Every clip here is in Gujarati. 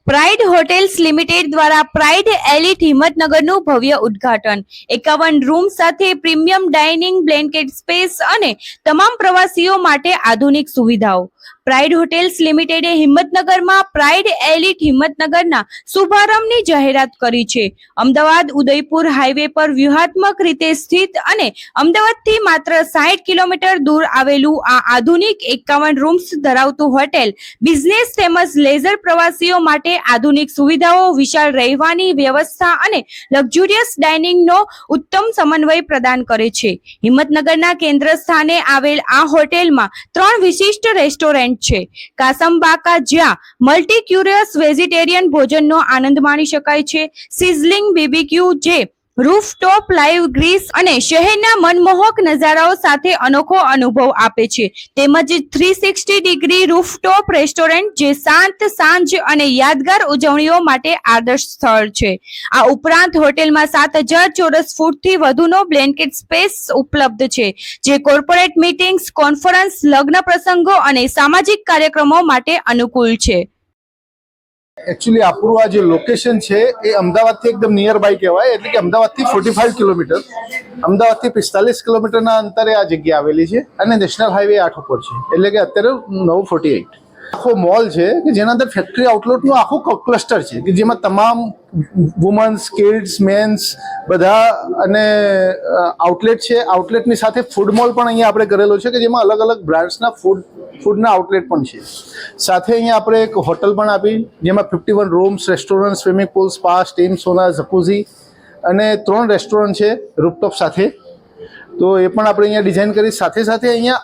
પ્રાઇડ હોટેલ્સ લિમિટેડ દ્વારા પ્રાઇડ એલિટ હિંમતનગરનું ભવ્ય ઉદ્ઘાટન 51 રૂમ સાથે પ્રીમિયમ ડાઇનિંગ બ્લેન્કેટ સ્પેસ અને તમામ પ્રવાસીઓ માટે આધુનિક સુવિધાઓ પ્રાઇડ હોટેલ્સ લિમિટેડે હિંમતનગરમાં પ્રાઇડ એલિટ હિંમતનગરના શુભારંભની જાહેરાત કરી છે। અમદાવાદ ઉદયપુર હાઈવે પર વ્યૂહાત્મક રીતે સ્થિત અને અમદાવાદથી માત્ર 60 કિલોમીટર દૂર આવેલું આ આધુનિક 51 રૂમ્સ ધરાવતું હોટેલ બિઝનેસ તેમજ લેઝર પ્રવાસીઓ માટે આધુનિક સુવિધાઓ, વિશાળ રહેવાની વ્યવસ્થા અને લક્ઝુરિયસ ડાઇનિંગનો ઉત્તમ સમન્વય પ્રદાન કરે છે। હિંમતનગરના કેન્દ્ર સ્થાને આવેલ આ હોટેલમાં 3 વિશિષ્ટ રેસ્ટોરન્ટ છે। કાસમબાકા જ્યાં મલ્ટી ક્યુરિયસ વેજીટેરિયન ભોજનનો આનંદ માણી શકાય છે, સિઝલિંગ બીબીક્યુ જે રૂફટોપ લાઈવ ગ્રીસ અને શહેરના મનમોહક નજારાઓ સાથે અનોખો અનુભવ આપે છે, તેમજ 360 ડિગ્રી રૂફટોપ રેસ્ટોરન્ટ જે શાંત સાંજ અને યાદગાર ઉજવણીઓ માટે આદર્શ સ્થળ છે। આ ઉપરાંત હોટેલમાં 7000 ચોરસ ફૂટથી વધુનો બ્લેન્કેટ સ્પેસ ઉપલબ્ધ છે, જે કોર્પોરેટ મીટિંગ્સ, કોન્ફરન્સ, લગ્ન પ્રસંગો અને સામાજિક કાર્યક્રમો માટે અનુકૂળ છે। एक्चुअली આપણું આ જે લોકેશન છે એ અમદાવાદથી એકદમ નિયર બાય કહેવાય, એટલે કે અમદાવાદથી 45 કિલોમીટર, અમદાવાદથી 45 કિલોમીટરના અંતરે આ જગ્યા આવેલી છે અને નેશનલ હાઈવે 8 ઉપર છે, એટલે કે અત્યારે 948 આખો મોલ છે કે જેના અંદર ફેક્ટરી આઉટલેટનું આખું ક્લસ્ટર છે કે જેમાં તમામ વુમન્સ, કિડ્સ, મેન્સ બધા અને આઉટલેટ છે। આઉટલેટની સાથે ફૂડ મોલ પણ અહીંયા આપણે કરેલો છે કે જેમાં અલગ અલગ બ્રાન્ડ્સના ફૂડના આઉટલેટ પણ છે। સાથે અહીંયા આપણે એક હોટલ પણ આપી જેમાં 51 rooms, restaurant, swimming pool, spa, steam sauna, jacuzzi અને 3 રેસ્ટોરન્ટ છે રૂફટોપ સાથે, તો એ પણ આપણે અહીંયા ડિઝાઇન કરી। સાથે સાથે અહીંયા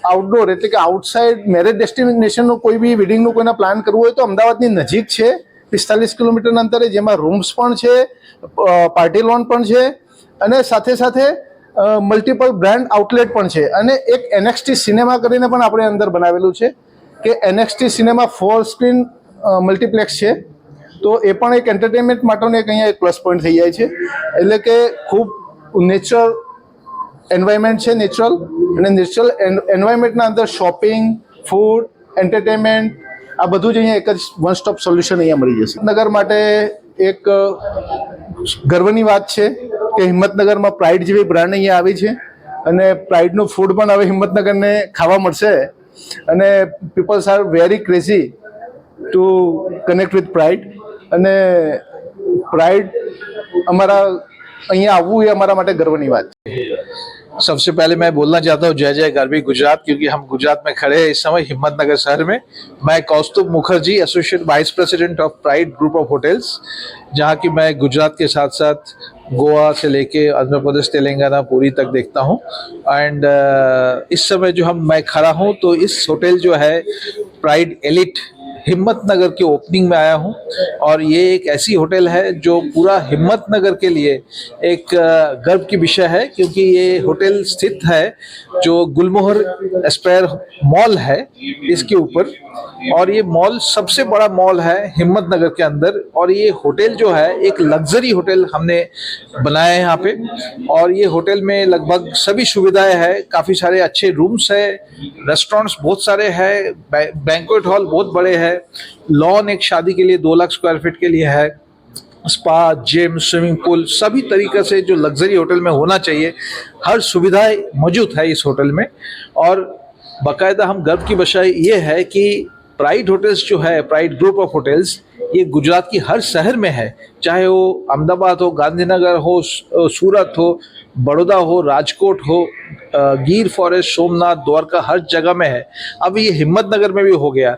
આઉટડોર એટલે કે આઉટસાઇડ મેરેજ ડેસ્ટિનેશનનું કોઈ બી વેડિંગનું કોઈના પ્લાન કરવું હોય તો અમદાવાદની નજીક છે 45 કિલોમીટરના અંતરે, જેમાં રૂમ્સ પણ છે, પાર્ટી લોન પણ છે અને સાથે સાથે મલ્ટિપલ બ્રાન્ડ આઉટલેટ પણ છે। અને એક એનએક્સટી સિનેમા કરીને પણ આપણે અંદર બનાવેલું છે કે એનએક્સટી સિનેમા 4 સ્ક્રીન મલ્ટીપ્લેક્સ છે, તો એ પણ એક એન્ટરટેનમેન્ટ માટેનો એક અહીંયા એક પ્લસ પોઈન્ટ થઈ જાય છે। એટલે કે ખૂબ નેચરલ એન્વાયરમેન્ટ છે, નેચરલ અને નેચરલ એન્વાયરમેન્ટના અંદર શોપિંગ, ફૂડ, એન્ટરટેનમેન્ટ આ બધું જ અહીંયા એક જ વન સ્ટોપ સોલ્યુશન અહીંયા મળી જશે। હિંમતનગર માટે એક ગર્વની વાત છે કે હિંમતનગરમાં પ્રાઇડ જેવી બ્રાન્ડ અહીંયા આવી છે અને પ્રાઇડનું ફૂડ પણ હવે હિંમતનગરને ખાવા મળશે અને peoples are very crazy two connect with pride અને પ્રાઇડ અમારા અહીંયા આવવું એ અમારા માટે ગર્વની વાત છે। सबसे पहले मैं बोलना चाहता हूँ जय जय गरवी गुजरात, क्योंकि हम गुजरात में खड़े हैं इस समय हिम्मतनगर शहर में। मैं Kaustubh Mukherjee, associate vice president of Pride group of hotels, जहाँ की मैं गुजरात के साथ साथ गोवा से लेके आंध्र प्रदेश, तेलंगाना पूरी तक देखता हूँ। एंड इस समय जो मैं खड़ा हूँ तो इस होटल जो है प्राइड एलिट हिम्मतनगर के ओपनिंग में आया हूँ और ये एक ऐसी होटल है जो पूरा हिम्मतनगर के लिए एक गर्व की विषय है, क्योंकि ये होटल स्थित है जो गुलमोहर एस्पायर मॉल है इसके ऊपर, और ये मॉल सबसे बड़ा मॉल है हिम्मतनगर के अंदर। और ये होटल जो है एक लग्जरी होटल हमने बनाया है यहाँ पे, और ये होटल में लगभग सभी सुविधाएं हैं, काफ़ी सारे अच्छे रूम्स है, रेस्टोरेंट्स बहुत सारे हैं, बैंक्वेट हॉल बहुत बड़े हैं, लॉन एक शादी के लिए 2 लाख स्क्वायर फीट के लिए है, स्पा, जिम, स्विमिंग पूल, सभी तरीके से जो लग्जरी होटल में होना चाहिए हर सुविधाएं मौजूद है इस होटल में। और बाकायदा हम गर्व की विषय ये है कि प्राइड होटल्स जो है, प्राइड ग्रुप ऑफ होटल्स, ये गुजरात की हर शहर में है, चाहे वो अहमदाबाद हो, गांधीनगर हो, सूरत हो, बड़ौदा हो, राजकोट हो, गिर फॉरेस्ट, सोमनाथ, द्वारका, हर जगह में है। अब ये हिम्मतनगर में भी हो गया।